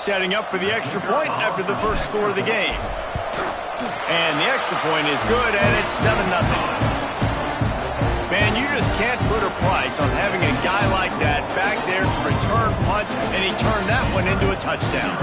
setting up for the extra point after the first score of the game. And the extra point is good, and it's 7-0. Man, you just can't put a price on having a guy like that back there to return punts, and he turned that one into a touchdown.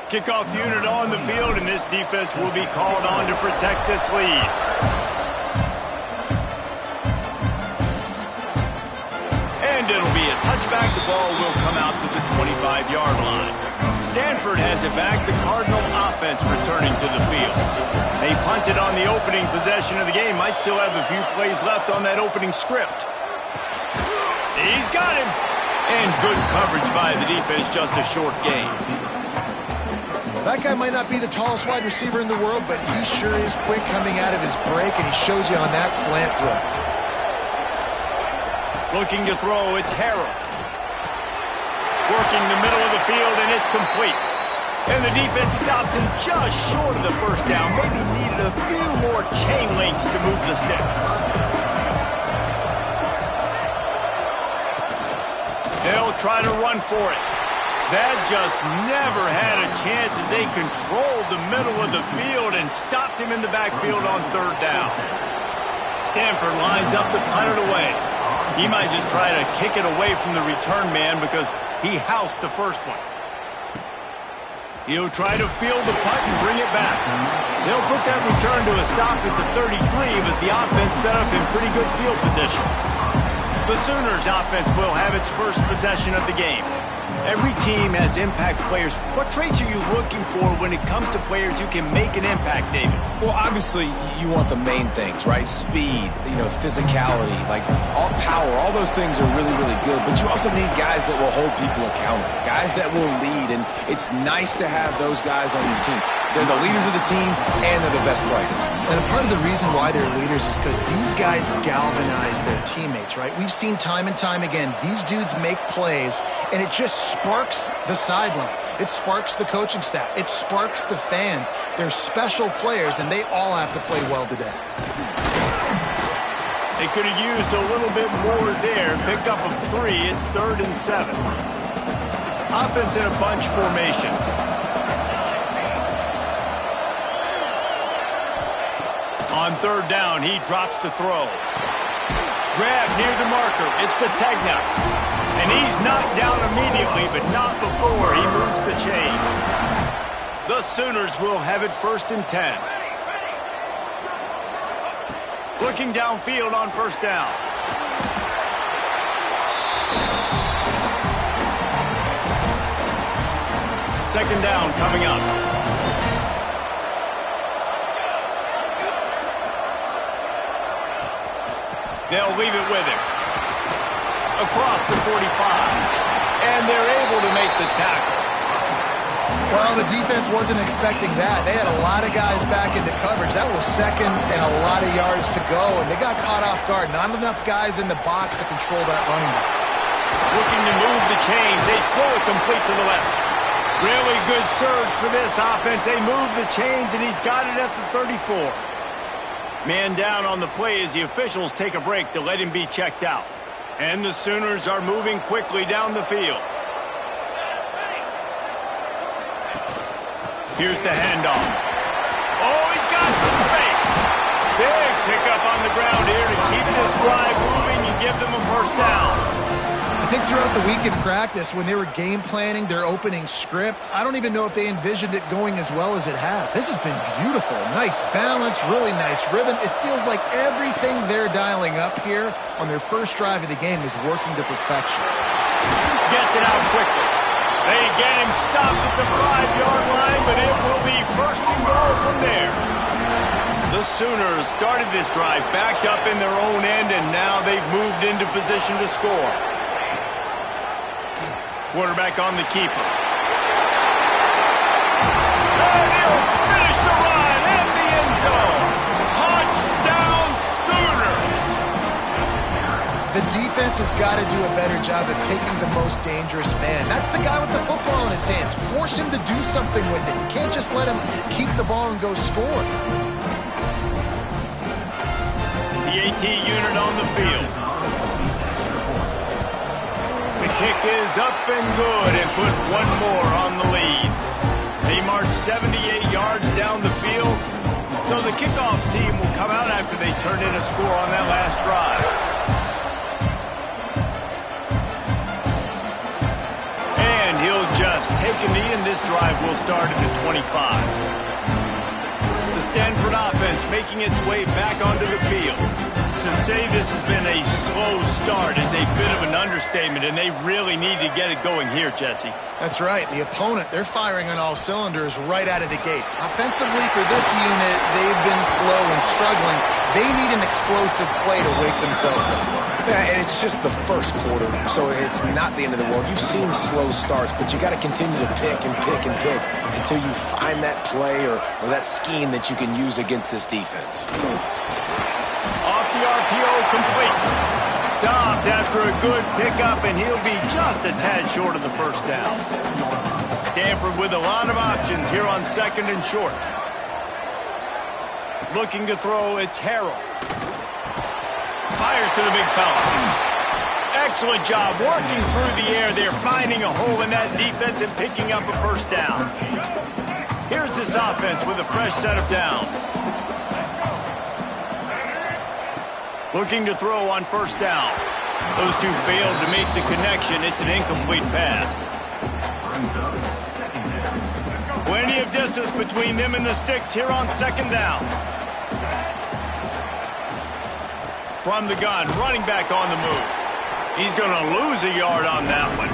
Kickoff unit on the field, and this defense will be called on to protect this lead. And it'll be a touchback. The ball will come out to the 25-yard line. Stanford has it back. The Cardinal offense returning to the field. They punted on the opening possession of the game. Might still have a few plays left on that opening script. He's got him. And good coverage by the defense, just a short gain. That guy might not be the tallest wide receiver in the world, but he sure is quick coming out of his break, and he shows you on that slant throw. Looking to throw, it's Harrell. Working the middle of the field, and it's complete. And the defense stops him just short of the first down. Maybe needed a few more chain links to move the sticks. They'll try to run for it. That just never had a chance as they controlled the middle of the field and stopped him in the backfield on third down. Stanford lines up to punt it away. He might just try to kick it away from the return man because he housed the first one. He'll try to field the punt and bring it back. They'll put that return to a stop at the 33, but the offense set up in pretty good field position. The Sooners offense will have its first possession of the game. Every team has impact players. What traits are you looking for when it comes to players who can make an impact, David? Well, obviously, you want the main things, right? Speed, physicality, like all power, all those things are really, really good. But you also need guys that will hold people accountable, guys that will lead. And it's nice to have those guys on your team. They're the leaders of the team, and they're the best players. And part of the reason why they're leaders is because these guys galvanize their teammates, right? We've seen time and time again, these dudes make plays, and it just sparks the sideline. It sparks the coaching staff. It sparks the fans. They're special players, and they all have to play well today. They could have used a little bit more there. Pick up of 3. It's 3rd and 7. Offense in a bunch formation. On third down, he drops to throw. Grab near the marker. It's Sategna. And he's knocked down immediately, but not before he moves the chains. The Sooners will have it 1st and 10. Looking downfield on first down. Second down coming up. They'll leave it with him. Across the 45. And they're able to make the tackle. Well, the defense wasn't expecting that. They had a lot of guys back into coverage. That was second and a lot of yards to go, and they got caught off guard. Not enough guys in the box to control that running back. Looking to move the chains. They throw it complete to the left. Really good surge for this offense. They move the chains, and he's got it at the 34. Man down on the play as the officials take a break to let him be checked out. And the Sooners are moving quickly down the field. Here's the handoff. Oh, he's got some space. Big pickup on the ground here to keep this drive moving and give them a first down. I think throughout the week in practice, when they were game planning their opening script, I don't even know if they envisioned it going as well as it has. This has been beautiful. Nice balance, really nice rhythm. It feels like everything they're dialing up here on their first drive of the game is working to perfection. Gets it out quickly. They get him stopped at the 5-yard line, but it will be first and goal from there. The Sooners started this drive backed up in their own end, and now they've moved into position to score. Quarterback on the keeper. And he'll finish the run in the end zone. Touchdown, Sooners! The defense has got to do a better job of taking the most dangerous man. That's the guy with the football in his hands. Force him to do something with it. You can't just let him keep the ball and go score. The AT unit on the field. The kick is up and good and put one more on the lead. They march 78 yards down the field, so the kickoff team will come out after they turn in a score on that last drive. And he'll just take a knee, and this drive will start at the 25. The Stanford offense making its way back onto the field. To say this has been a slow start is a bit of an understatement, and they really need to get it going here, Jesse. That's right. The opponent, they're firing on all cylinders right out of the gate. Offensively, for this unit, they've been slow and struggling. They need an explosive play to wake themselves up. Yeah, and it's just the first quarter, so it's not the end of the world. You've seen slow starts, but you got to continue to pick and pick and pick until you find that play or that scheme that you can use against this defense. Off the RPO, complete. Stopped after a good pickup, and he'll be just a tad short of the first down. Stanford with a lot of options here on second and short. Looking to throw, it's Harrell. Fires to the big fella. Excellent job working through the air. They're finding a hole in that defense and picking up a first down. Here's this offense with a fresh set of downs. Looking to throw on first down. Those two failed to make the connection. It's an incomplete pass. Plenty of distance between them and the sticks here on second down. From the gun, running back on the move. He's going to lose a yard on that one.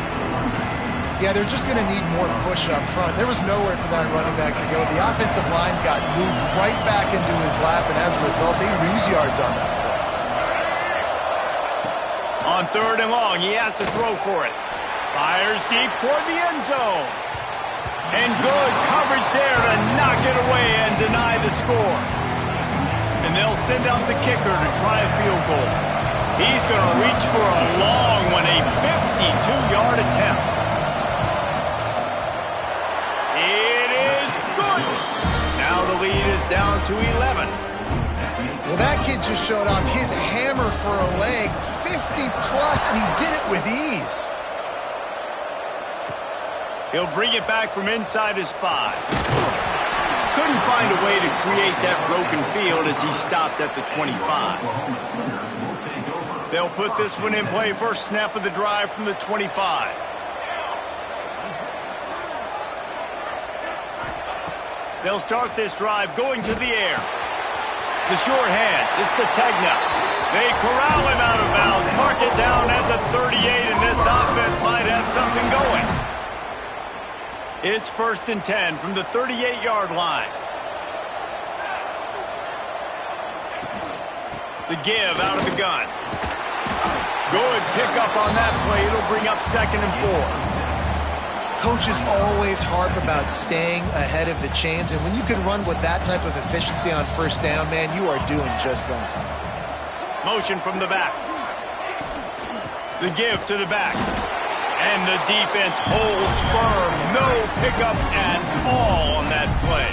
Yeah, they're just going to need more push up front. There was nowhere for that running back to go. The offensive line got moved right back into his lap, and as a result, they lose yards on that play. On third and long, he has to throw for it. Fires deep toward the end zone. And good coverage there to knock it away and deny the score. And they'll send out the kicker to try a field goal. He's going to reach for a long one, a 52-yard attempt. It is good. Now the lead is down to 11. Well, that kid just showed off his hammer for a leg, 50-plus, and he did it with ease. He'll bring it back from inside his 5. Couldn't find a way to create that broken field as he stopped at the 25. They'll put this one in play. First snap of the drive from the 25. They'll start this drive going to the air. The short hands, it's Sategna. They corral him out of bounds, mark it down at the 38, and this offense might have something going. It's first and 10 from the 38-yard line. The give out of the gun. Good pickup on that play. It'll bring up second and 4. Coaches always harp about staying ahead of the chains, and when you can run with that type of efficiency on first down, man, you are doing just that. Motion from the back. The give to the back. And the defense holds firm. No pickup at all on that play.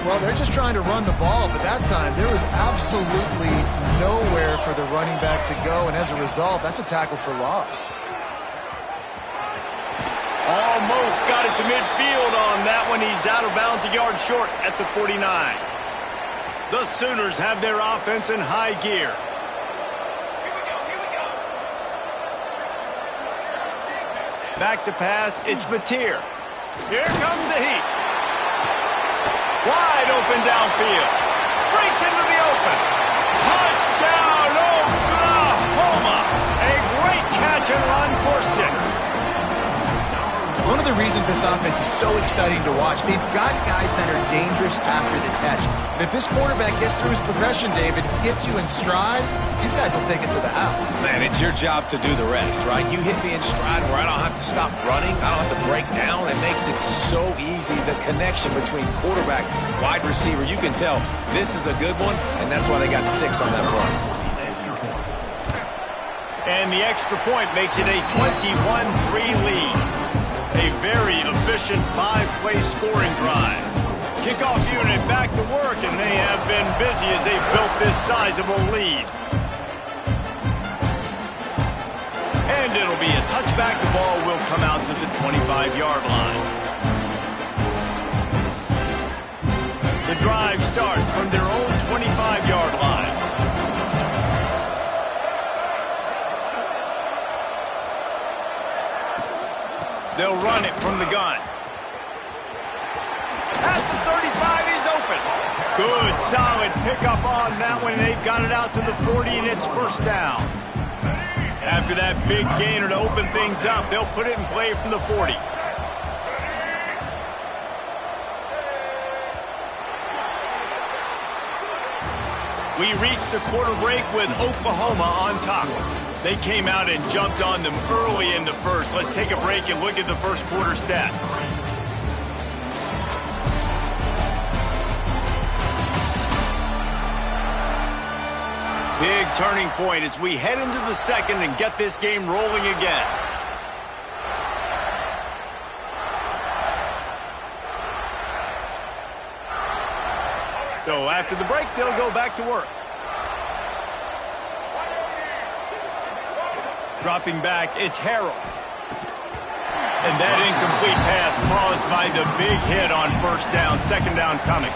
Well, they're just trying to run the ball, but that time there was absolutely nowhere for the running back to go, and as a result, that's a tackle for loss. Almost got it to midfield on that one. He's out of bounds, a yard short at the 49. The Sooners have their offense in high gear. Back to pass, it's Mateer. Here comes the heat. Wide open downfield. Breaks into the open. Touchdown, Oklahoma. A great catch and run for 6. of the reasons this offense is so exciting to watch. They've got guys that are dangerous after the catch. And if this quarterback gets through his progression, David, gets you in stride, these guys will take it to the house. Man, it's your job to do the rest, right? You hit me in stride where I don't have to stop running. I don't have to break down. It makes it so easy. The connection between quarterback, wide receiver, you can tell this is a good one, and that's why they got 6 on that play. And the extra point makes it a 21-3 lead. A very efficient 5-play scoring drive. Kickoff unit back to work, and they have been busy as they've built this sizable lead. And it'll be a touchback. The ball will come out to the 25-yard line. The drive starts from their own 25-yard line. They'll run it from the gun. At the 35, he's open. Good, solid pickup on that one. They've got it out to the 40, and it's first down. After that big gainer to open things up, they'll put it in play from the 40. We reached the quarter break with Oklahoma on top. They came out and jumped on them early in the first. Let's take a break and look at the first quarter stats. Big turning point as we head into the second and get this game rolling again. So after the break, they'll go back to work. Dropping back, it's Harrell. And that incomplete pass caused by the big hit on first down, second down coming.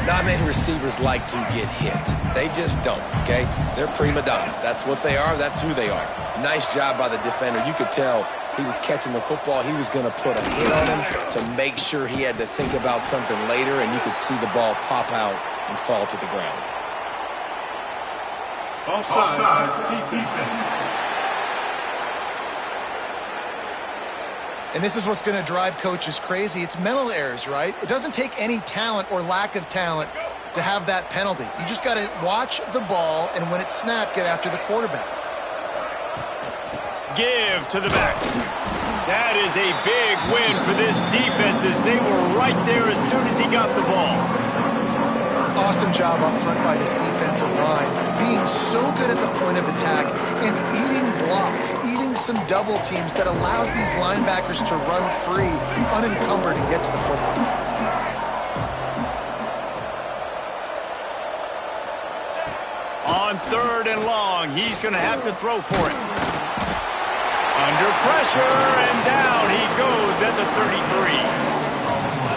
Not many receivers like to get hit. They just don't, okay? They're prima donnas. That's what they are. That's who they are. Nice job by the defender. You could tell he was catching the football. He was going to put a hit on him to make sure he had to think about something later, and you could see the ball pop out and fall to the ground. Offside, defense. And this is what's going to drive coaches crazy. It's mental errors, right? It doesn't take any talent or lack of talent to have that penalty. You just got to watch the ball, and when it's snapped, get after the quarterback. Give to the back. That is a big win for this defense as they were right there as soon as he got the ball. Awesome job up front by this defensive line, being so good at the point of attack and eating blocks, eating some double teams that allows these linebackers to run free, unencumbered, and get to the football. On 3rd and long, he's going to have to throw for it. Under pressure, and down he goes at the 33.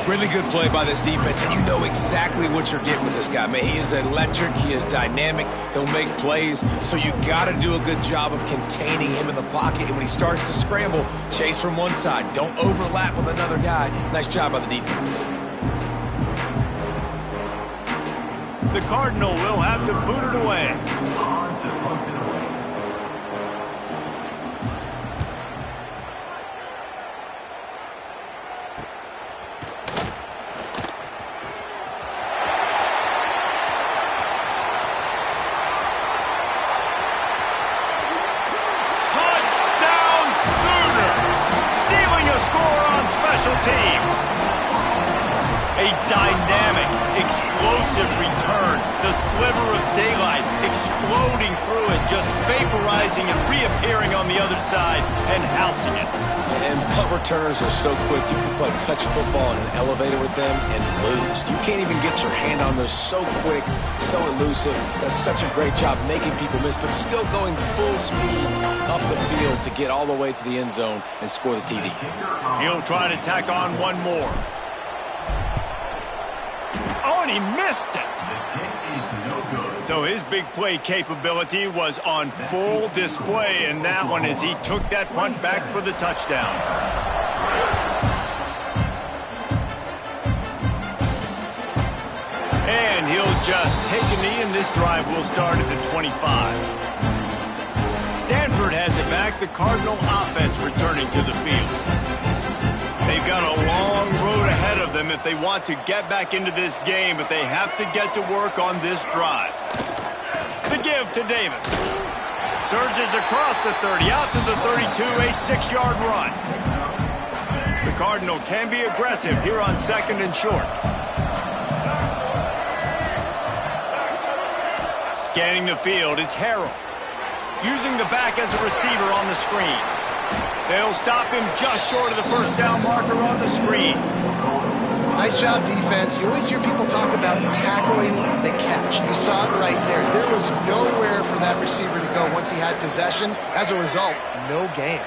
Really good play by this defense, and you know exactly what you're getting with this guy. Man, he is electric. He is dynamic. He'll make plays, so you got to do a good job of containing him in the pocket. And when he starts to scramble, chase from one side. Don't overlap with another guy. Nice job by the defense. The Cardinal will have to boot it away. A dynamic, explosive return. The sliver of daylight exploding through it, just vaporizing and reappearing on the other side and housing it. And punt returners are so quick, you can play touch football in an elevator with them and lose. You can't even get your hand on those, so quick, so elusive. Does such a great job making people miss, but still going full speed up the field to get all the way to the end zone and score the TD. He'll try to tack on one more. Oh, and he missed it. So his big play capability was on full display in that one as he took that punt back for the touchdown. And he'll just take a knee, and this drive will start at the 25. Stanford has it back. The Cardinal offense returning to the field. They've got a long road ahead of them if they want to get back into this game, but they have to get to work on this drive. The give to Davis. Surges across the 30, out to the 32, a 6-yard run. The Cardinal can be aggressive here on 2nd and short. Scanning the field, it's Harrell. Using the back as a receiver on the screen. They'll stop him just short of the first down marker on the screen. Nice job, defense. You always hear people talk about tackling the catch. You saw it right there. There was nowhere for that receiver to go once he had possession. As a result, no gain.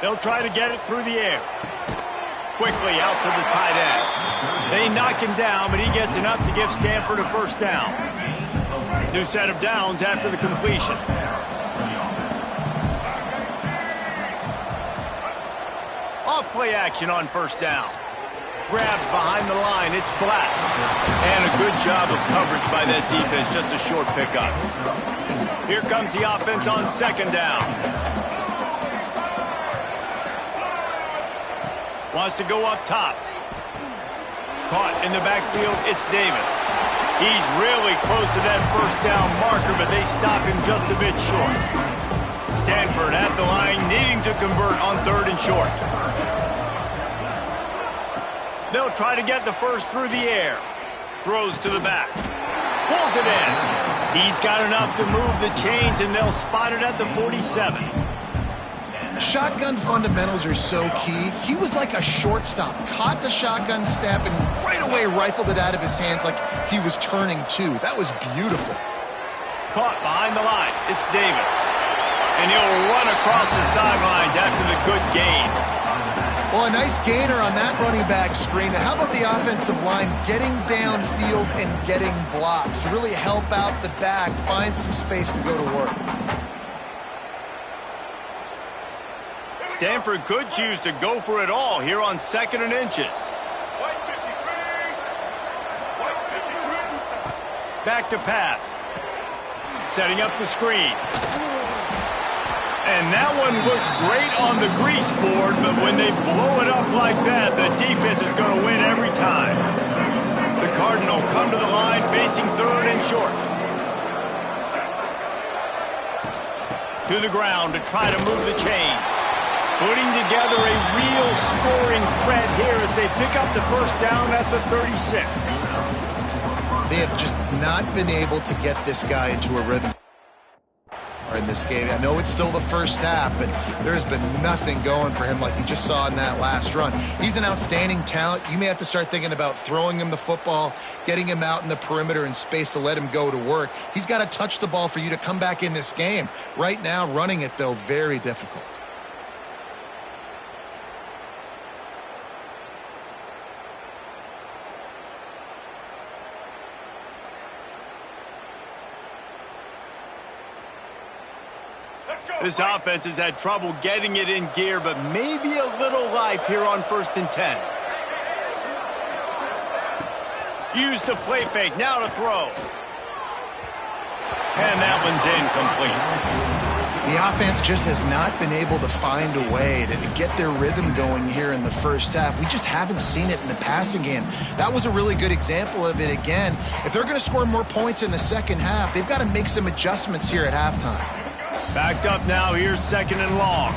They'll try to get it through the air. Quickly out to the tight end. They knock him down, but he gets enough to give Stanford a first down. New set of downs after the completion. Off play action on first down. Grabbed behind the line, it's Black. And a good job of coverage by that defense, just a short pickup. Here comes the offense on 2nd down. Wants to go up top. Caught in the backfield, it's Davis. He's really close to that first down marker, but they stop him just a bit short. Stanford at the line, needing to convert on 3rd and short. They'll try to get the first through the air. Throws to the back. Pulls it in. He's got enough to move the chains, and they'll spot it at the 47. Shotgun fundamentals are so key. He was like a shortstop. Caught the shotgun snap and right away rifled it out of his hands like he was turning two. That was beautiful. Caught behind the line. It's Davis. And he'll run across the sidelines after the good gain. Well, a nice gainer on that running back screen. Now, how about the offensive line getting downfield and getting blocks to really help out the back, find some space to go to work? Stanford could choose to go for it all here on 2nd and inches. Back to pass. Setting up the screen. And that one looked great on the grease board, but when they blow it up like that, the defense is going to win every time. The Cardinal come to the line facing 3rd and short. To the ground to try to move the chains. Putting together a real scoring threat here as they pick up the first down at the 36. They have just not been able to get this guy into a rhythm in this game. I know it's still the first half, but there's been nothing going for him like you just saw in that last run. He's an outstanding talent. You may have to start thinking about throwing him the football, getting him out in the perimeter in space to let him go to work. He's got to touch the ball for you to come back in this game. Right now, running it, though, very difficult. This offense has had trouble getting it in gear, but maybe a little life here on 1st and 10. Use the play fake, now to throw. And that one's incomplete. The offense just has not been able to find a way to get their rhythm going here in the first half. We just haven't seen it in the passing game. That was a really good example of it again. If they're going to score more points in the second half, they've got to make some adjustments here at halftime. Backed up now, here's 2nd and long.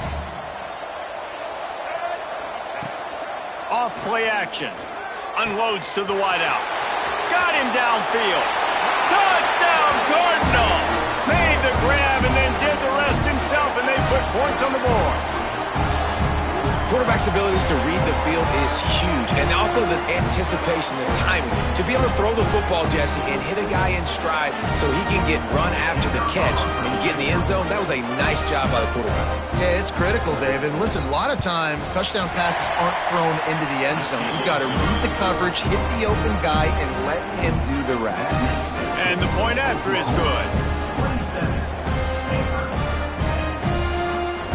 Off play action. Unloads to the wideout. Got him downfield. Touchdown, Cardinal! Made the grab and then did the rest himself, and they put points on the board. Quarterback's abilities to read the field is huge, and also the anticipation, the timing. To be able to throw the football, Jesse, and hit a guy in stride so he can get run after the catch and get in the end zone, that was a nice job by the quarterback. Yeah, it's critical, David. Listen, a lot of times touchdown passes aren't thrown into the end zone. You've got to read the coverage, hit the open guy, and let him do the rest. And the point after is good.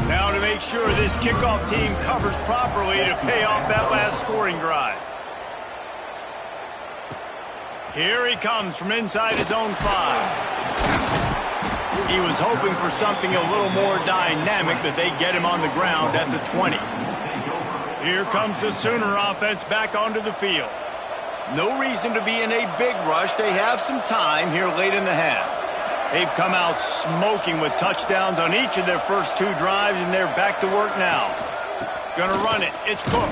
Now to make sure this kickoff team covers properly to pay off that last scoring drive. Here he comes from inside his own 5. He was hoping for something a little more dynamic, but they get him on the ground at the 20. Here comes the Sooner offense back onto the field. No reason to be in a big rush. They have some time here late in the half. They've come out smoking with touchdowns on each of their first 2 drives, and they're back to work now. Gonna run it. It's Cook.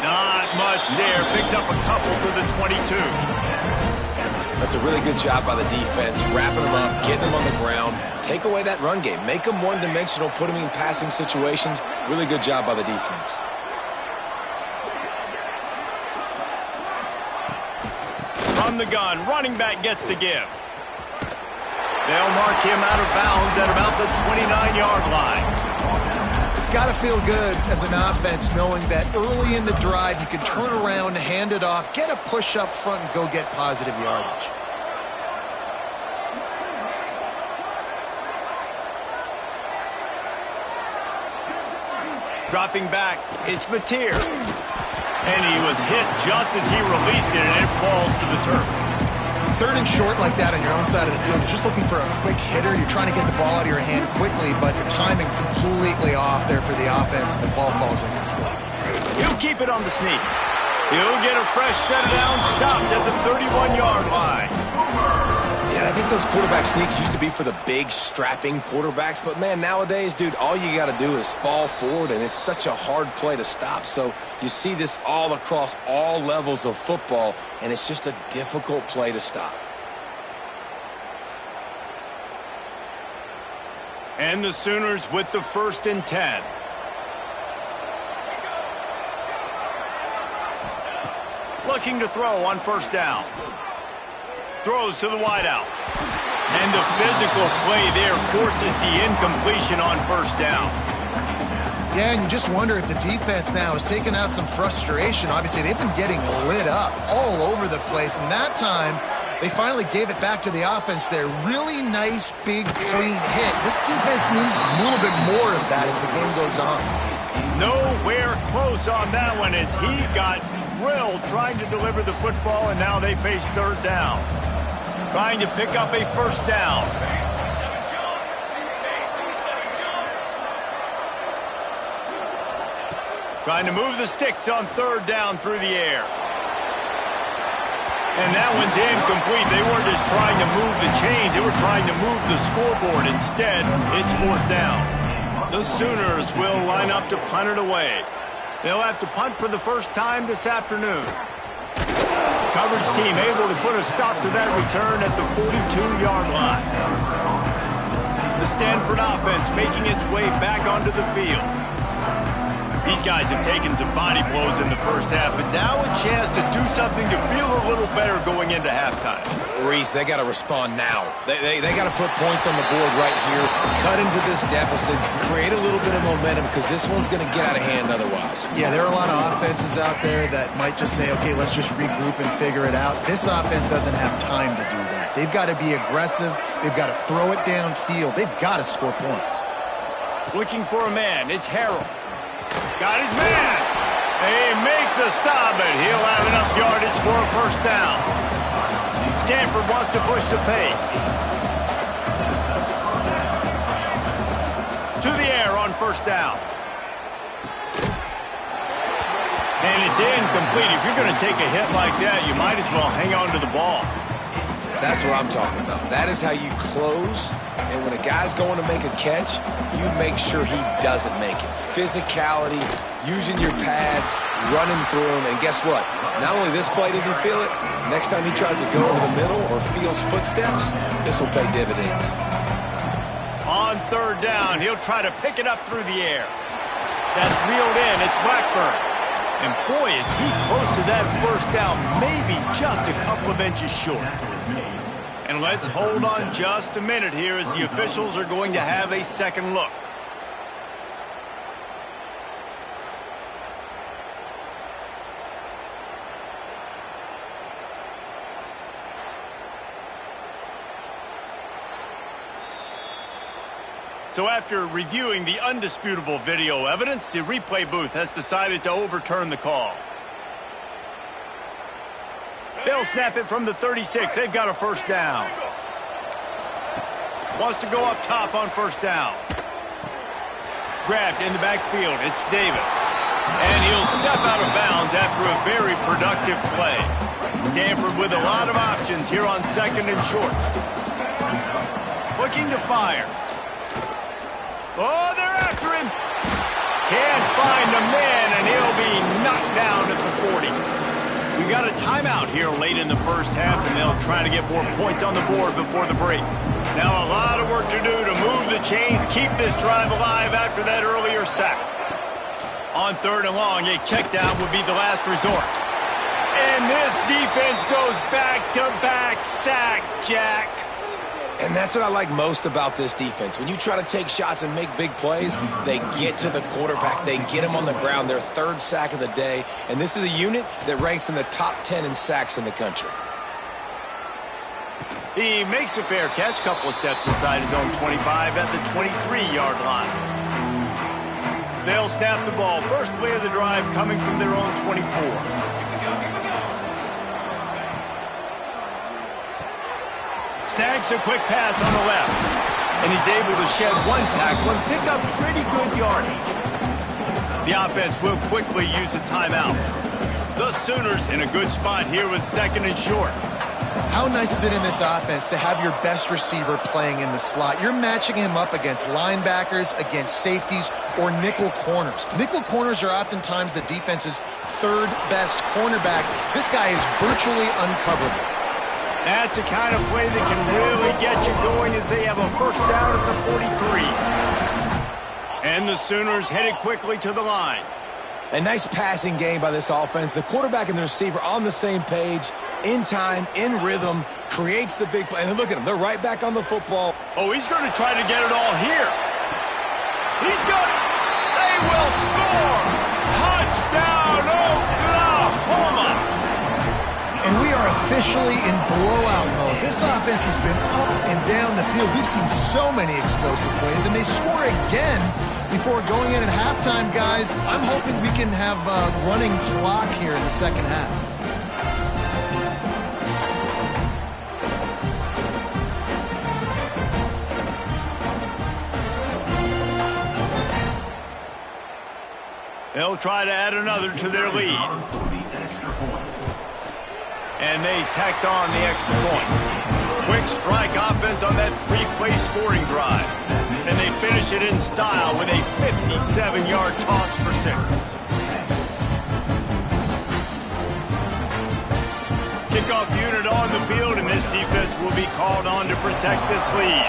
Not much there. Picks up a couple to the 22. That's a really good job by the defense, wrapping them up, getting them on the ground. Take away that run game. Make them one-dimensional, put them in passing situations. Really good job by the defense. From the gun, running back gets to give. They'll mark him out of bounds at about the 29-yard line. It's got to feel good as an offense knowing that early in the drive you can turn around, hand it off, get a push up front, and go get positive yardage. Dropping back, it's Mateer. And he was hit just as he released it, and it falls to the turf. 3rd and short like that on your own side of the field, you're just looking for a quick hitter. You're trying to get the ball out of your hand quickly, but the timing completely off there for the offense, and the ball falls incomplete. He'll keep it on the sneak. He'll get a fresh shutdown, stopped at the 31-yard line. Yeah, I think those quarterback sneaks used to be for the big, strapping quarterbacks, but man, nowadays, dude, all you got to do is fall forward, and it's such a hard play to stop. So you see this all across all levels of football, and it's just a difficult play to stop. And the Sooners with the 1st and 10. Looking to throw on 1st down. Throws to the wideout. And the physical play there forces the incompletion on 1st down. Yeah, and you just wonder if the defense now has taken out some frustration. Obviously, they've been getting lit up all over the place, and that time they finally gave it back to the offense there. Really nice, big, clean hit. This defense needs a little bit more of that as the game goes on. Nowhere close on that one as he got drilled trying to deliver the football, and now they face 3rd down. Trying to pick up a 1st down. Trying to move the sticks on 3rd down through the air. And that one's incomplete. They weren't just trying to move the chains. They were trying to move the scoreboard. Instead, it's 4th down. The Sooners will line up to punt it away. They'll have to punt for the first time this afternoon. Coverage team able to put a stop to that return at the 42-yard line. The Stanford offense making its way back onto the field. These guys have taken some body blows in the first half, but now a chance to do something to feel a little better going into halftime. Reese, they got to respond now. They got to put points on the board right here, cut into this deficit, create a little bit of momentum, because this one's going to get out of hand otherwise. Yeah, there are a lot of offenses out there that might just say, okay, let's just regroup and figure it out. This offense doesn't have time to do that. They've got to be aggressive. They've got to throw it downfield. They've got to score points. Looking for a man. It's Harrell. Got his man. They make the stop, but he'll have enough yardage for a 1st down. Stanford wants to push the pace. To the air on 1st down. And it's incomplete. If you're going to take a hit like that, you might as well hang on to the ball. That's what I'm talking about. That is how you close. And when a guy's going to make a catch, you make sure he doesn't make it. Physicality, using your pads, running through him. And guess what? Not only this play does he feel it, next time he tries to go over the middle or feels footsteps, this will pay dividends. On 3rd down, he'll try to pick it up through the air. That's reeled in. It's Blackburn. And boy, is he close to that 1st down, maybe just a couple of inches short. And let's hold on just a minute here as the officials are going to have a second look. So after reviewing the undisputable video evidence, the replay booth has decided to overturn the call. They'll snap it from the 36. They've got a 1st down. Wants to go up top on first down. Grabbed in the backfield. It's Davis. And he'll step out of bounds after a very productive play. Stanford with a lot of options here on second and short. Looking to fire. Oh, they're after him. Can't find the man, and he'll be knocked down at the 40. We got a timeout here late in the first half, and they'll try to get more points on the board before the break. Now a lot of work to do to move the chains, keep this drive alive after that earlier sack. On third and long, a check down would be the last resort. And this defense goes back-to-back sack, Jack. And that's what I like most about this defense. When you try to take shots and make big plays, they get to the quarterback. They get him on the ground. Their third sack of the day. And this is a unit that ranks in the top 10 in sacks in the country. He makes a fair catch, couple of steps inside his own 25 at the 23-yard line. They'll snap the ball. First play of the drive coming from their own 24. Snags a quick pass on the left. And he's able to shed one tackle and pick up pretty good yardage. The offense will quickly use a timeout. The Sooners in a good spot here with second and short. How nice is it in this offense to have your best receiver playing in the slot? You're matching him up against linebackers, against safeties, or nickel corners. Nickel corners are oftentimes the defense's third best cornerback. This guy is virtually uncoverable. That's the kind of play that can really get you going as they have a first down at the 43. And the Sooners headed quickly to the line. A nice passing game by this offense. The quarterback and the receiver on the same page, in time, in rhythm, creates the big play. And look at them. They're right back on the football. Oh, he's going to try to get it all here. He's got it. They will score. Touchdown, Oklahoma. And we are officially in blowout mode. This offense has been up and down the field. We've seen so many explosive plays, and they score again before going in at halftime, guys. I'm hoping we can have a running clock here in the second half. They'll try to add another to their lead. And they tacked on the extra point. Quick strike offense on that three-play scoring drive. And they finish it in style with a 57-yard toss for 6. Kickoff unit on the field, and this defense will be called on to protect this lead.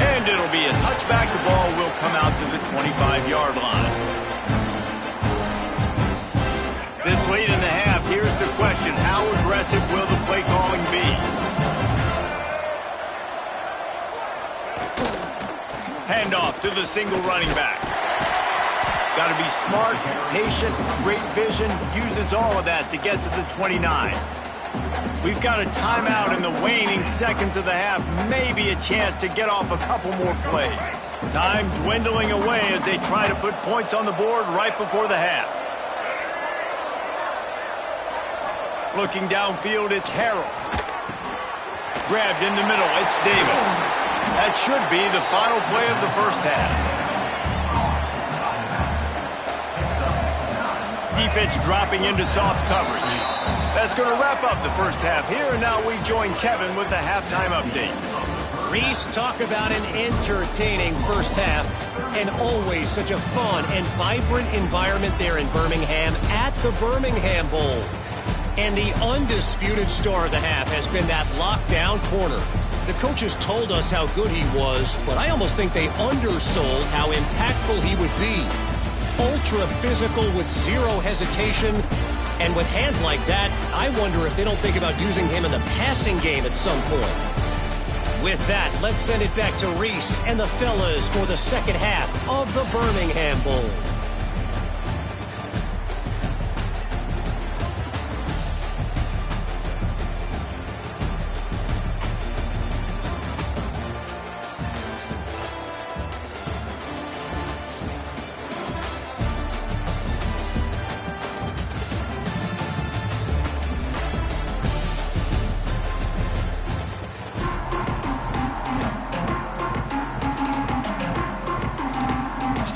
And it'll be a touchback. The ball will come out to the 25-yard line. This late in the half, here's the question. How aggressive will the play calling be? Handoff to the single running back. Got to be smart, patient, great vision, uses all of that to get to the 29. We've got a timeout in the waning seconds of the half, maybe a chance to get off a couple more plays. Time dwindling away as they try to put points on the board right before the half. Looking downfield, it's Harrell. Grabbed in the middle, it's Davis. That should be the final play of the first half. Defense dropping into soft coverage. That's going to wrap up the first half here, and now we join Kevin with the halftime update. Reese, talk about an entertaining first half, and always such a fun and vibrant environment there in Birmingham at the Birmingham Bowl. And the undisputed star of the half has been that lockdown corner. The coaches told us how good he was, but I almost think they undersold how impactful he would be. Ultra physical with zero hesitation. And with hands like that, I wonder if they don't think about using him in the passing game at some point. With that, let's send it back to Reese and the fellas for the second half of the Birmingham Bowl.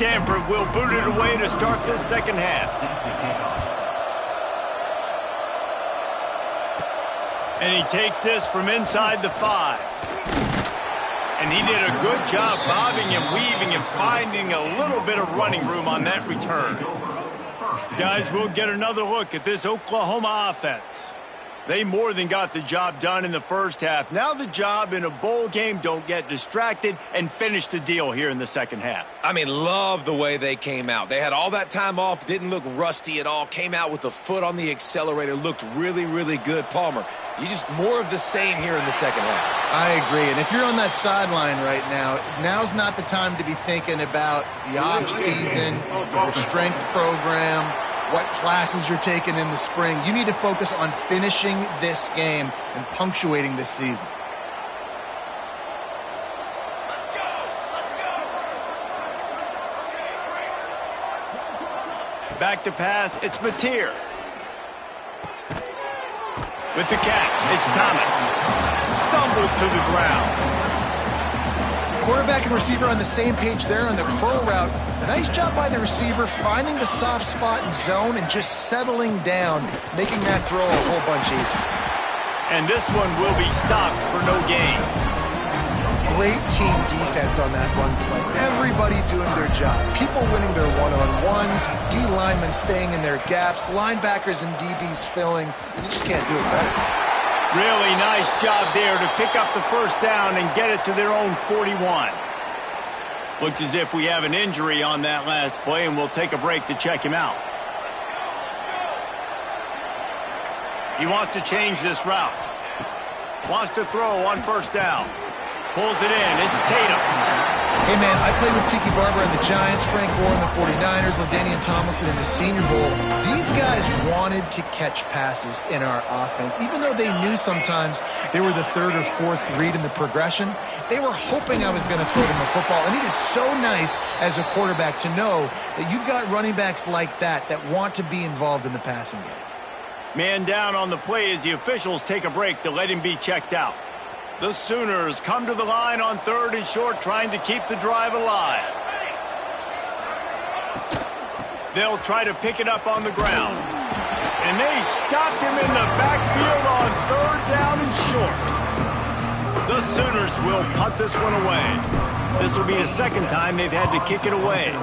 Stanford will boot it away to start this second half. And he takes this from inside the 5. And he did a good job bobbing and weaving and finding a little bit of running room on that return. Guys, we'll get another look at this Oklahoma offense. They more than got the job done in the first half. Now the job in a bowl game, don't get distracted and finish the deal here in the second half. I mean, love the way they came out. They had all that time off, didn't look rusty at all, came out with the foot on the accelerator, looked really, really good. Palmer, you just more of the same here in the second half. I agree, and if you're on that sideline right now, now's not the time to be thinking about the off-season, your strength program, what classes you're taking in the spring. You need to focus on finishing this game and punctuating this season. Back to pass, it's Mateer. With the catch, it's Thomas. Stumbled to the ground. Quarterback and receiver on the same page there on the curl route. Nice job by the receiver finding the soft spot in zone and just settling down, making that throw a whole bunch easier. And this one will be stopped for no gain. Great team defense on that run play. Everybody doing their job. People winning their one-on-ones, D linemen staying in their gaps, linebackers and DBs filling. You just can't do it better. Really nice job there to pick up the first down and get it to their own 41. Looks as if we have an injury on that last play, and we'll take a break to check him out. He wants to change this route. Wants to throw on first down. Pulls it in. It's Tatum. Hey, man, I played with Tiki Barber and the Giants, Frank Gore and the 49ers, LaDainian Tomlinson in the Senior Bowl. These guys wanted to catch passes in our offense. Even though they knew sometimes they were the third or fourth read in the progression, they were hoping I was going to throw them a football. And it is so nice as a quarterback to know that you've got running backs like that want to be involved in the passing game. Man down on the play as the officials take a break to let him be checked out. The Sooners come to the line on 3rd and short, trying to keep the drive alive. They'll try to pick it up on the ground. And they stopped him in the backfield on 3rd down and short. The Sooners will punt this one away. This will be the second time they've had to kick it away.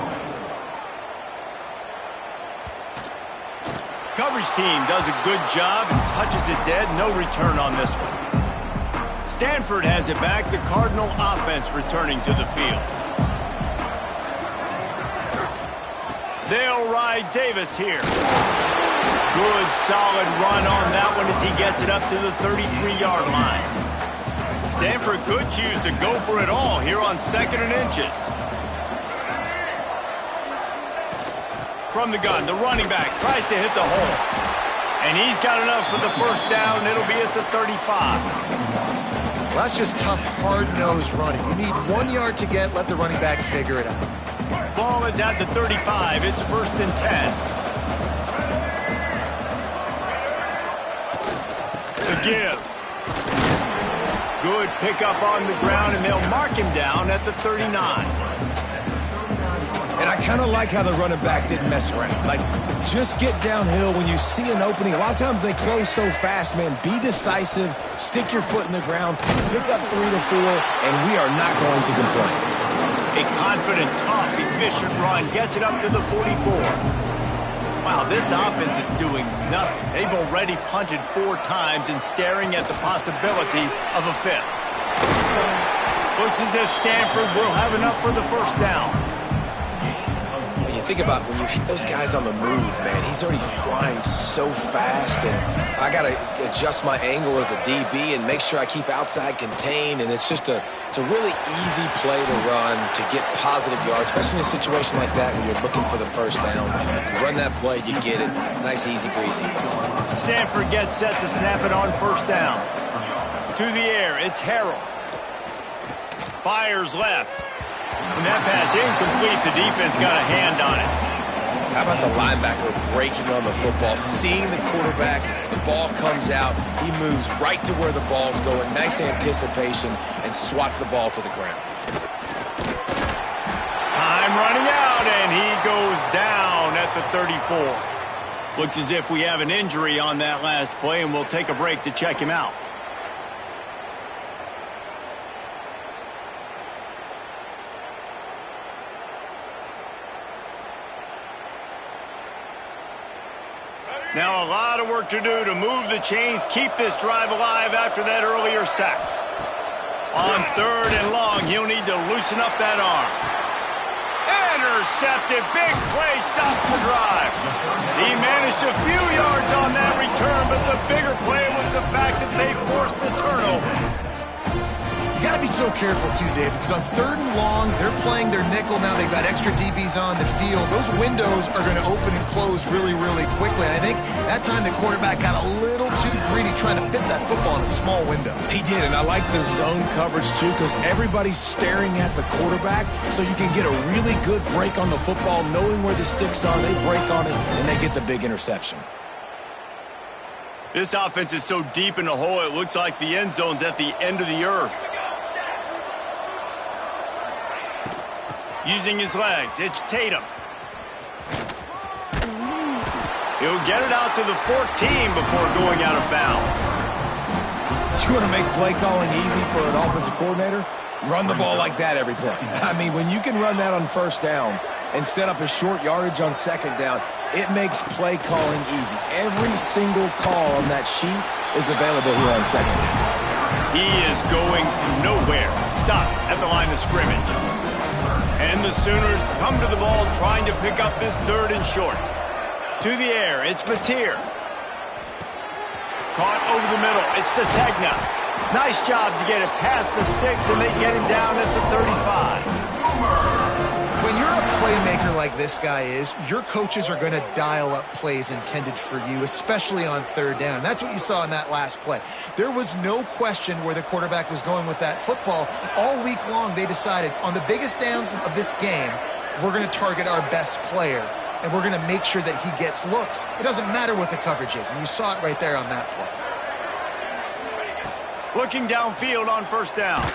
Coverage team does a good job and touches it dead. No return on this one. Stanford has it back. The Cardinal offense returning to the field. They'll ride Davis here. Good solid run on that one as he gets it up to the 33-yard line. Stanford could choose to go for it all here on 2nd and inches. From the gun, the running back tries to hit the hole. And he's got enough for the first down. It'll be at the 35. Well, that's just tough, hard-nosed running. You need 1 yard to get, let the running back figure it out. Ball is at the 35. It's 1st and 10. The give. Good pickup on the ground, and they'll mark him down at the 39. And I kind of like how the running back didn't mess around. Like, just get downhill when you see an opening. A lot of times they close so fast, man. Be decisive, stick your foot in the ground, pick up 3 to 4, and we are not going to complain. A confident, tough, efficient run gets it up to the 44. Wow, this offense is doing nothing. They've already punted 4 times and staring at the possibility of a 5th. Looks as if Stanford will have enough for the first down. Think about when you hit those guys on the move, man. He's already flying so fast, and I got to adjust my angle as a DB and make sure I keep outside contained, and it's a really easy play to run to get positive yards, especially in a situation like that when you're looking for the first down. You run that play, you get it. Nice, easy breezy. Stanford gets set to snap it on first down. To the air, it's Harrell. Fires left. And that pass incomplete. The defense got a hand on it. How about the linebacker breaking on the football, seeing the quarterback, the ball comes out, he moves right to where the ball's going, nice anticipation, and swats the ball to the ground. Time running out. out, and he goes down at the 34. Looks as if we have an injury on that last play, and we'll take a break to check him out. Now a lot of work to do to move the chains, keep this drive alive after that earlier sack. On 3rd and long, he'll need to loosen up that arm. Intercepted, big play, stops the drive. He managed a few yards on that return, but the bigger play was the fact that they forced the turnover. You got to be so careful, too, Dave, because on 3rd and long, they're playing their nickel now. They've got extra DBs on the field. Those windows are going to open and close really, really quickly. And I think that time the quarterback got a little too greedy trying to fit that football in a small window. He did, and I like the zone coverage, too, because everybody's staring at the quarterback, so you can get a really good break on the football, knowing where the sticks are. They break on it, and they get the big interception. This offense is so deep in the hole, it looks like the end zone's at the end of the earth. Using his legs, it's Tatum. He'll get it out to the 14 before going out of bounds. You want to make play calling easy for an offensive coordinator? Run the ball like that every play. I mean, when you can run that on 1st down and set up a short yardage on 2nd down, it makes play calling easy. Every single call on that sheet is available here on 2nd down. He is going nowhere. Stop at the line of scrimmage. And the Sooners come to the ball trying to pick up this 3rd and short. To the air, it's Mateer. Caught over the middle, it's Sategna. Nice job to get it past the sticks, and they get him down at the 35. When you're a playmaker like this guy is, your coaches are going to dial up plays intended for you, especially on 3rd down. That's what you saw in that last play. There was no question where the quarterback was going with that football. All week long, they decided on the biggest downs of this game, we're going to target our best player, and we're going to make sure that he gets looks. It doesn't matter what the coverage is, and you saw it right there on that play. Looking downfield on 1st down.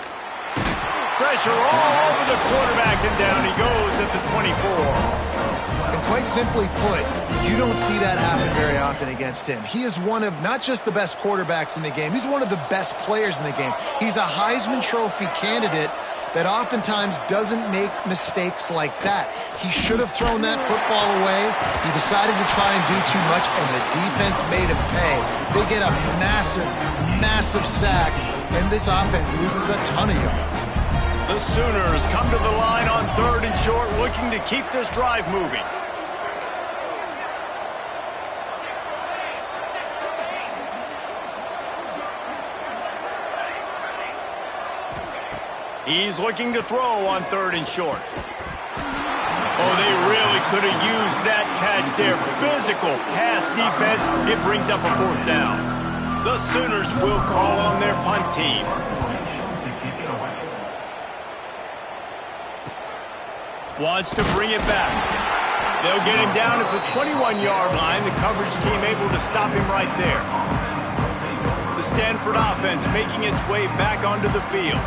Pressure all over the quarterback, and down he goes at the 24. And quite simply put, you don't see that happen very often against him. He is one of not just the best quarterbacks in the game, he's one of the best players in the game. He's a Heisman Trophy candidate that oftentimes doesn't make mistakes like that. He should have thrown that football away. He decided to try and do too much, and the defense made him pay. They get a massive, massive sack, and this offense loses a ton of yards. The Sooners come to the line on 3rd and short, looking to keep this drive moving. He's looking to throw on 3rd and short. Oh, they really could have used that catch there. Physical pass defense. It brings up a 4th down. The Sooners will call on their punt team. Wants to bring it back. They'll get him down at the 21-yard line. The coverage team able to stop him right there. The Stanford offense making its way back onto the field.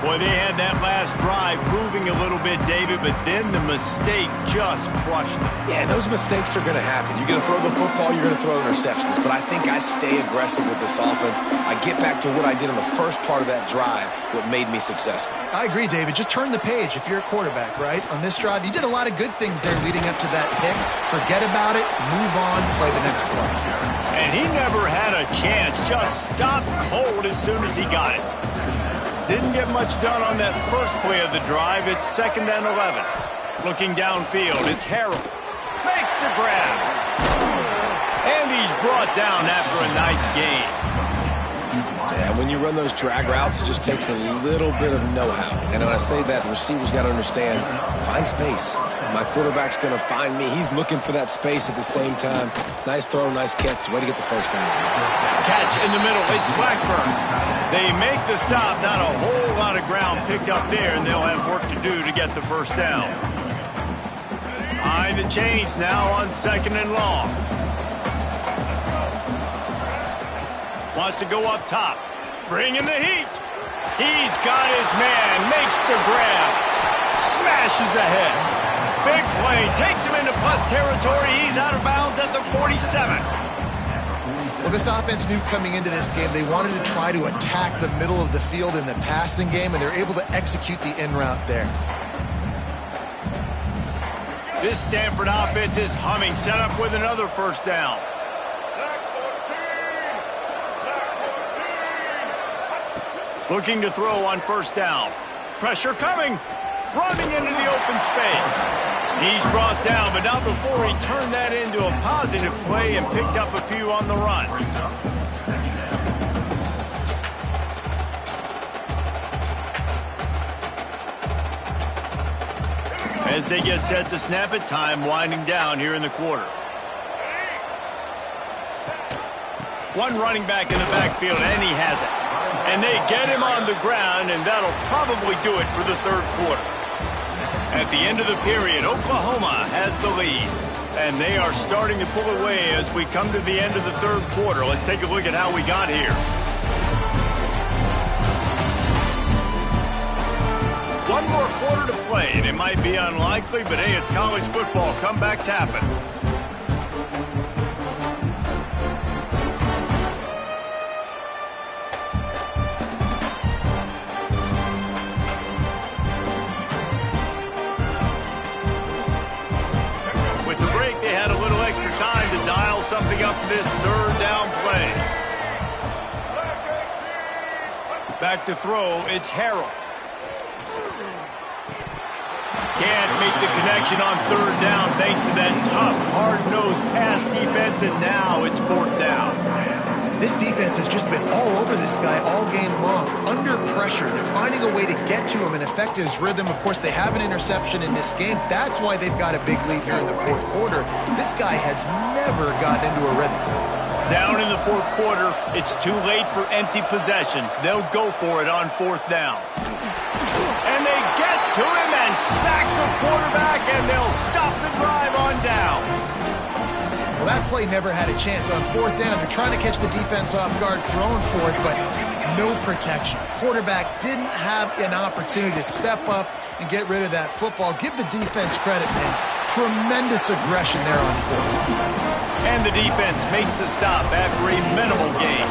Boy, they had that last drive moving a little bit, David, but then the mistake just crushed them. Yeah, those mistakes are going to happen. You're going to throw the football, you're going to throw interceptions. But I think I stay aggressive with this offense. I get back to what I did in the first part of that drive, what made me successful. I agree, David. Just turn the page if you're a quarterback, right? On this drive, you did a lot of good things there leading up to that pick. Forget about it, move on, play the next play. And he never had a chance. Just stopped cold as soon as he got it. Didn't get much done on that first play of the drive. It's 2nd and 11. Looking downfield, it's Harrell. Makes the grab. And he's brought down after a nice gain. Yeah, when you run those drag routes, it just takes a little bit of know-how. And when I say that, the receivers got to understand, find space. My quarterback's going to find me. He's looking for that space at the same time. Nice throw, nice catch. Way to get the 1st down. Catch in the middle. It's Blackburn. They make the stop. Not a whole lot of ground picked up there, and they'll have work to do to get the 1st down. Behind the chains now on 2nd and long. Wants to go up top. Bring in the heat. He's got his man. Makes the grab. Smashes ahead. Big play. Takes him into plus territory. He's out of bounds at the 47. Well, this offense knew coming into this game they wanted to try to attack the middle of the field in the passing game, and they're able to execute the in route there. This Stanford offense is humming, set up with another first down. Looking to throw on first down. Pressure coming. Running into the open space. He's brought down, but not before he turned that into a positive play and picked up a few on the run. As they get set to snap it, time winding down here in the quarter. One running back in the backfield, and he has it. And they get him on the ground, and that'll probably do it for the third quarter. At the end of the period, Oklahoma has the lead. And they are starting to pull away as we come to the end of the third quarter. Let's take a look at how we got here. One more quarter to play, and it might be unlikely, but hey, it's college football. Comebacks happen. With the break, they had a little extra time to dial something up for this third down play. Back to throw, it's Harrell. Can't make the connection on third down thanks to that tough, hard-nosed pass defense, and now it's fourth down. This defense has just been all over this guy all game long. Under pressure, they're finding a way to get to him and affect his rhythm. Of course, they have an interception in this game. That's why they've got a big lead here in the fourth quarter. This guy has never gotten into a rhythm. Down in the fourth quarter, it's too late for empty possessions. They'll go for it on fourth down. And they get to him and sack the quarterback, and they'll stop the drive on downs. Well, that play never had a chance. On fourth down, they're trying to catch the defense off guard, throwing for it, but no protection. Quarterback didn't have an opportunity to step up and get rid of that football. Give the defense credit, man. Tremendous aggression there on fourth. And the defense makes the stop after a minimal gain.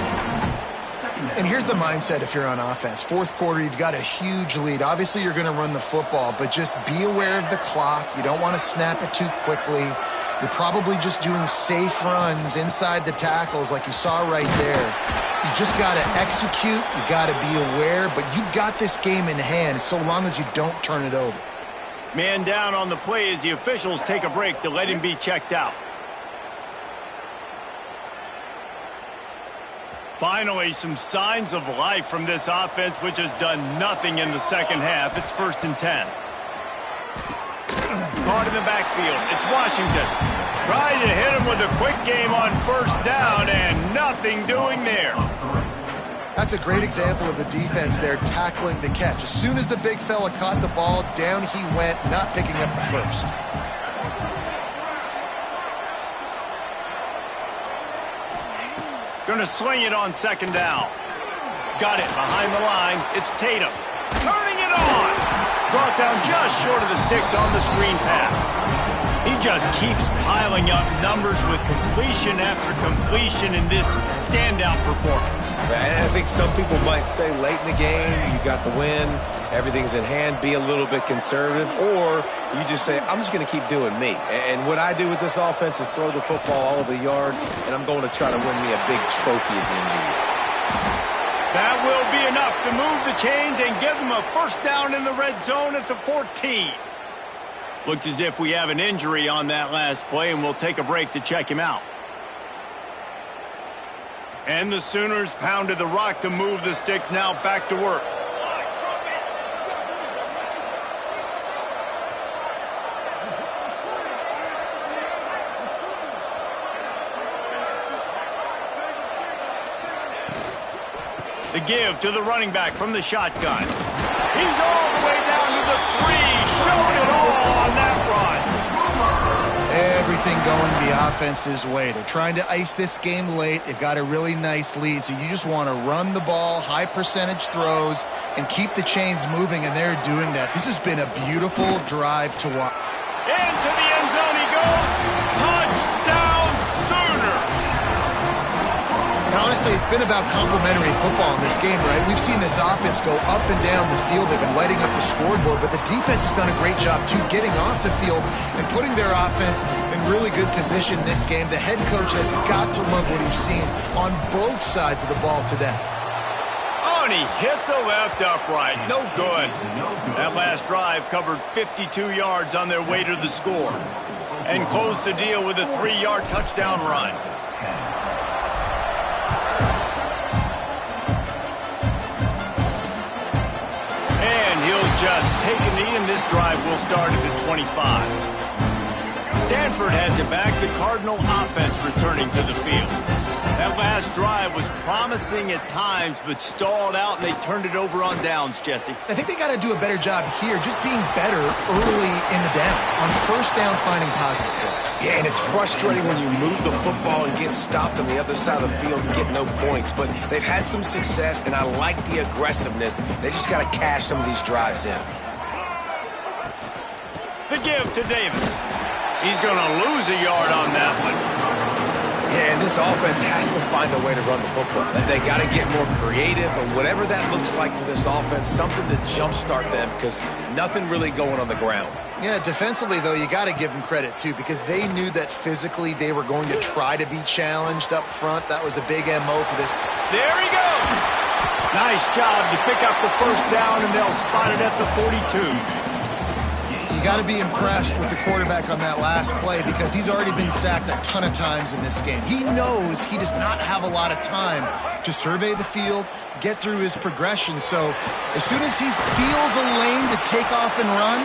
And here's the mindset if you're on offense. Fourth quarter, you've got a huge lead. Obviously, you're going to run the football, but just be aware of the clock. You don't want to snap it too quickly. You're probably just doing safe runs inside the tackles like you saw right there. You just got to execute. You got to be aware, but you've got this game in hand so long as you don't turn it over. Man down on the play as the officials take a break to let him be checked out. Finally, some signs of life from this offense, which has done nothing in the second half. It's 1st and 10. Caught in the backfield. It's Washington. Trying to hit him with a quick game on first down, and nothing doing there. That's a great example of the defense there tackling the catch. As soon as the big fella caught the ball, down he went, not picking up the first. Going to swing it on second down. Got it behind the line. It's Tatum. Turning it on. Brought down just short of the sticks on the screen pass. He just keeps piling up numbers with completion after completion in this standout performance. And I think some people might say late in the game, you got the win, everything's in hand, be a little bit conservative, or you just say, I'm just going to keep doing me. And what I do with this offense is throw the football all over the yard, and I'm going to try to win me a big trophy at the end of the year. That will be enough to move the chains and give them a first down in the red zone at the 14. Looks as if we have an injury on that last play, and we'll take a break to check him out. And the Sooners pounded the rock to move the sticks, now back to work. The give to the running back from the shotgun. He's all the way down to the 3, showing it all on that run. Everything going the offense's way. They're trying to ice this game late. They've got a really nice lead, so you just want to run the ball, high percentage throws, and keep the chains moving, and they're doing that. This has been a beautiful drive to watch. Into the end zone he goes. Touchdown Sooners! Now, honestly, it's been about complementary football in this game, right? We've seen this offense go up and down the field. They've been lighting up the scoreboard, but the defense has done a great job, too, getting off the field and putting their offense in really good position in this game. The head coach has got to love what he's seen on both sides of the ball today. Oh, and he hit the left upright. No good. That last drive covered 52 yards on their way to the score and closed the deal with a 3-yard touchdown run. Just take a knee, and this drive will start at the 25. Stanford has it back. The Cardinal offense returning to the field. That last drive was promising at times, but stalled out, and they turned it over on downs, Jesse. I think they got to do a better job here, just being better early in the downs. On first down, finding positive plays. Yeah, and it's frustrating when you move the football and get stopped on the other side of the field and get no points. But they've had some success, and I like the aggressiveness. They just got to cash some of these drives in. The give to Davis. He's going to lose a yard on that one. Yeah, and this offense has to find a way to run the football. They got to get more creative, or whatever that looks like for this offense, something to jumpstart them, because nothing really going on the ground. Yeah, defensively, though, you got to give them credit, too, because they knew that physically they were going to try to be challenged up front. That was a big MO for this. There he goes. Nice job to pick up the first down, and they'll spot it at the 42. You got to be impressed with the quarterback on that last play, because he's already been sacked a ton of times in this game. He knows he does not have a lot of time to survey the field, get through his progression. So as soon as he feels a lane to take off and run,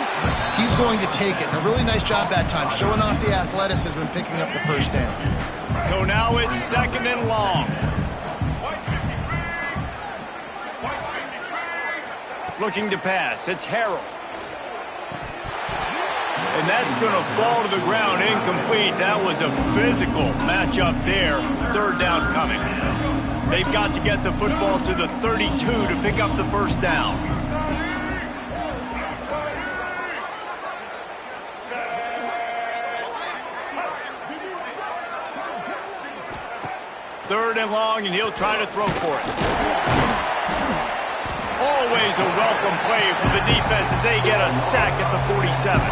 he's going to take it. And a really nice job that time, showing off the athleticism and picking up the first down. So now it's 2nd and long. Looking to pass. It's Harrell. And that's going to fall to the ground, incomplete. That was a physical matchup there. 3rd down coming. They've got to get the football to the 32 to pick up the first down. Third and long, and he'll try to throw for it. Always a welcome play for the defense as they get a sack at the 47.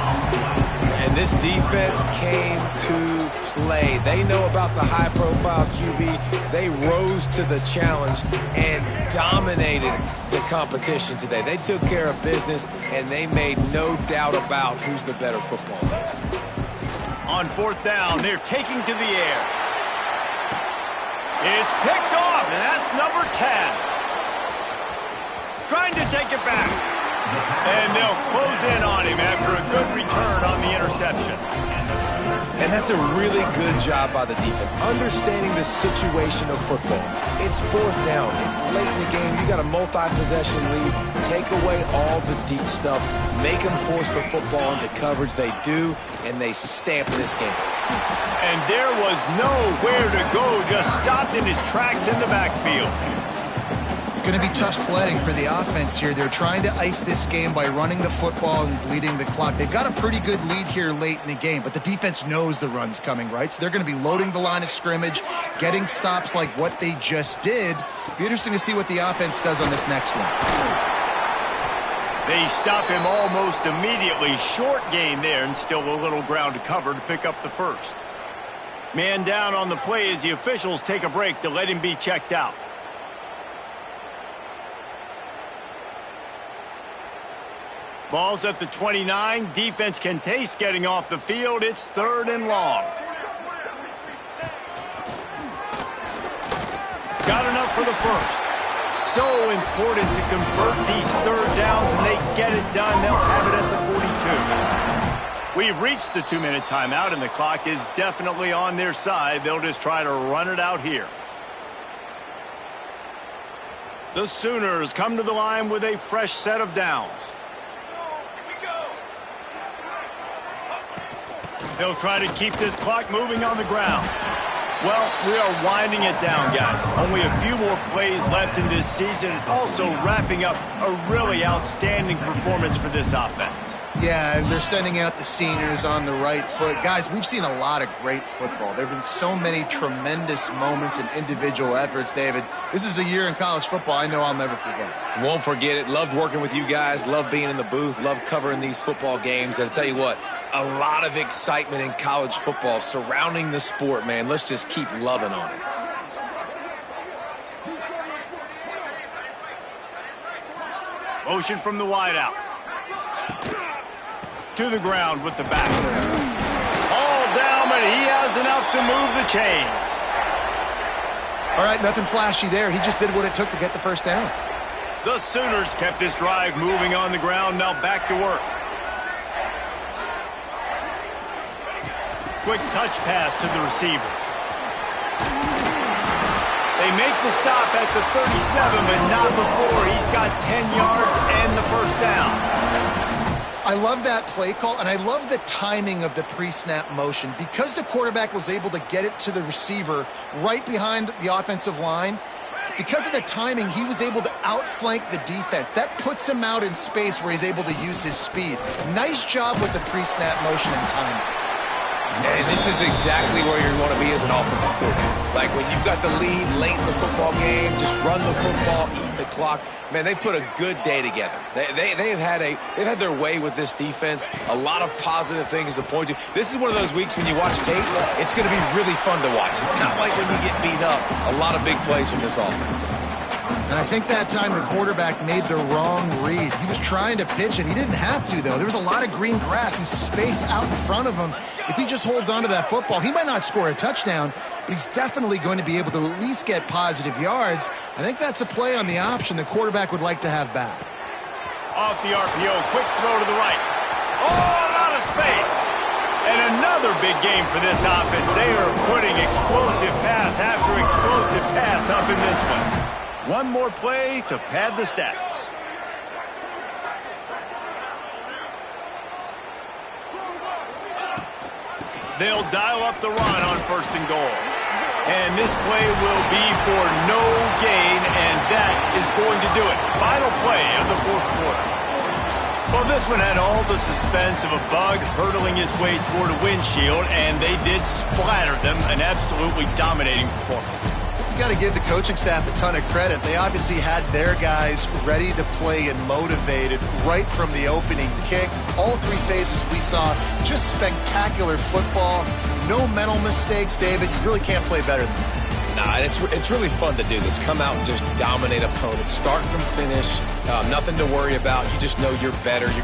And this defense came to play. They know about the high-profile QB. They rose to the challenge and dominated the competition today. They took care of business, and they made no doubt about who's the better football team. On 4th down, they're taking to the air. It's picked off, and that's number 10. Trying to take it back. And they'll close in on him after a good return on the interception. And that's a really good job by the defense, understanding the situation of football. It's 4th down. It's late in the game. You got a multi-possession lead. Take away all the deep stuff. Make them force the football into coverage. They do, and they stamp this game. And there was nowhere to go, just stopped in his tracks in the backfield. It's going to be tough sledding for the offense here. They're trying to ice this game by running the football and bleeding the clock. They've got a pretty good lead here late in the game, but the defense knows the run's coming, right? So they're going to be loading the line of scrimmage, getting stops like what they just did. Be interesting to see what the offense does on this next one. They stop him almost immediately. Short gain there, and still a little ground to cover to pick up the first. Man down on the play as the officials take a break to let him be checked out. Ball's at the 29. Defense can taste getting off the field. It's 3rd and long. Got enough for the first. So important to convert these 3rd downs, and they get it done. They'll have it at the 42. We've reached the 2-minute timeout, and the clock is definitely on their side. They'll just try to run it out here. The Sooners come to the line with a fresh set of downs. They'll try to keep this clock moving on the ground. Well, we are winding it down, guys. Only a few more plays left in this season, and also wrapping up a really outstanding performance for this offense. Yeah, and they're sending out the seniors on the right foot. Guys, we've seen a lot of great football. There have been so many tremendous moments and individual efforts, David. This is a year in college football I know I'll never forget. Won't forget it. Loved working with you guys. Loved being in the booth. Loved covering these football games. And I'll tell you what, a lot of excitement in college football surrounding the sport, man. Let's just keep loving on it. Motion from the wideout. To the ground with the back. All down, but he has enough to move the chains. All right, nothing flashy there. He just did what it took to get the first down. The Sooners kept this drive moving on the ground. Now back to work. Quick touch pass to the receiver. They make the stop at the 37, but not before. He's got 10 yards and the first down. I love that play call, and I love the timing of the pre-snap motion. Because the quarterback was able to get it to the receiver right behind the offensive line, because of the timing, he was able to outflank the defense. That puts him out in space where he's able to use his speed. Nice job with the pre-snap motion and timing. And this is exactly where you want to be as an offensive coordinator. Like when you've got the lead late in the football game, just run the football, eat the clock. Man, they put a good day together. They've had their way with this defense. A lot of positive things to point to. This is one of those weeks when you watch tape, it's going to be really fun to watch. Not like when you get beat up. A lot of big plays from this offense. And I think that time the quarterback made the wrong read. He was trying to pitch it. He didn't have to, though. There was a lot of green grass and space out in front of him. If he just holds on to that football, he might not score a touchdown, but he's definitely going to be able to at least get positive yards. I think that's a play on the option the quarterback would like to have back. Off the RPO, quick throw to the right. Oh, a lot of space. And another big game for this offense. They are putting explosive pass after explosive pass up in this one. One more play to pad the stats. They'll dial up the run on 1st and goal. And this play will be for no gain, and that is going to do it. Final play of the 4th quarter. Well, this one had all the suspense of a bug hurtling his way toward a windshield, and they did splatter them. An absolutely dominating performance. You got to give the coaching staff a ton of credit. They obviously had their guys ready to play and motivated right from the opening kick. All 3 phases we saw, just spectacular football. No mental mistakes, David. You really can't play better than that. Nah, it's really fun to do this. Come out and just dominate opponents. Start from finish. Nothing to worry about. You just know you're better. You're going to